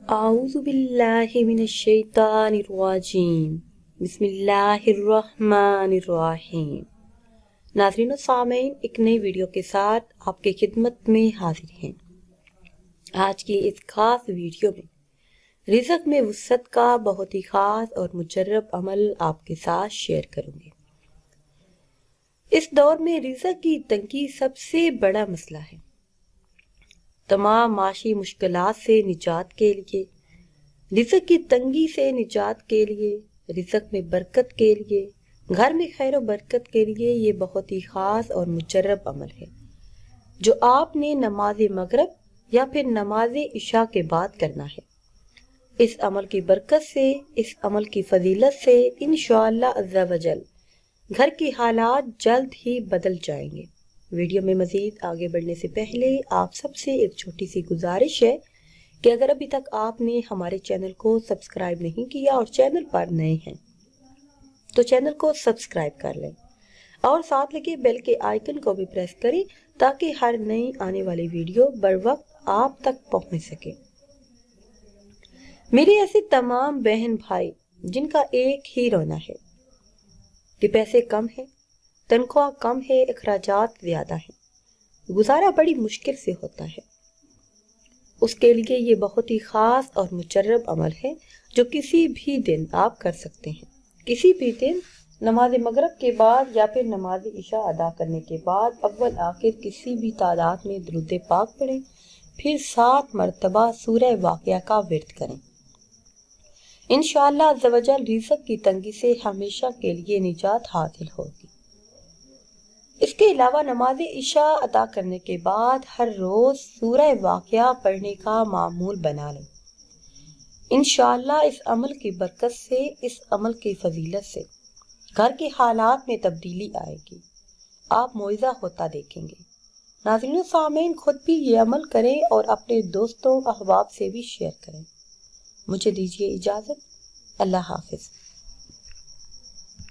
اعوذ باللہ من الشیطان الرجیم بسم اللہ الرحمن الرحیم۔ ناظرین و سامعین، ایک نئی ویڈیو کے ساتھ آپ کی خدمت میں حاضر ہیں۔ آج کی اس خاص ویڈیو میں رزق میں وسعت کا بہت ہی خاص اور مجرب عمل آپ کے ساتھ شیئر کروں گی۔ اس دور میں رزق کی تنگی سب سے بڑا مسئلہ ہے۔ تمام معاشی مشکلات سے نجات کے لیے، رزق کی تنگی سے نجات کے لیے، رزق میں برکت کے لیے، گھر میں خیر و برکت کے لیے یہ بہت ہی خاص اور مجرب عمل ہے جو آپ نے نماز مغرب یا پھر نماز عشاء کے بعد کرنا ہے۔ اس عمل کی برکت سے، اس عمل کی فضیلت سے انشاءاللہ عز و جل گھر کی حالات جلد ہی بدل جائیں گے۔ ویڈیو میں مزید آگے بڑھنے سے پہلے آپ سب سے ایک چھوٹی سی گزارش ہے کہ اگر ابھی تک آپ نے ہمارے چینل کو سبسکرائب نہیں کیا اور چینل پر نئے ہیں تو چینل کو سبسکرائب کر لیں اور ساتھ لگے بیل کے آئیکن کو بھی پریس کریں تاکہ ہر نئی آنے والی ویڈیو بر وقت آپ تک پہنچ سکے۔ میرے ایسے تمام بہن بھائی جن کا ایک ہی رونا ہے کہ پیسے کم ہیں، تنخواہ کم ہے، اخراجات زیادہ ہیں، گزارا بڑی مشکل سے ہوتا ہے، اس کے لیے یہ بہت ہی خاص اور مجرب عمل ہے جو کسی بھی دن آپ کر سکتے ہیں۔ کسی بھی دن نماز مغرب کے بعد یا پھر نماز عشاء ادا کرنے کے بعد اول آخر کسی بھی تعداد میں درود پاک پڑھیں، پھر 7 مرتبہ سورہ واقعہ کا ورد کریں۔ انشاءاللہ عز و جل رزق کی تنگی سے ہمیشہ کے لیے نجات حاصل ہوگی۔ اس کے علاوہ نماز عشاء ادا کرنے کے بعد ہر روز سورہ واقعہ پڑھنے کا معمول بنا لیں۔ انشاءاللہ اس عمل کی برکت سے، اس عمل کی فضیلت سے گھر کے حالات میں تبدیلی آئے گی، آپ معجزہ ہوتا دیکھیں گے۔ ناظرین و سامعین، خود بھی یہ عمل کریں اور اپنے دوستوں احباب سے بھی شیئر کریں۔ مجھے دیجیے اجازت، اللہ حافظ۔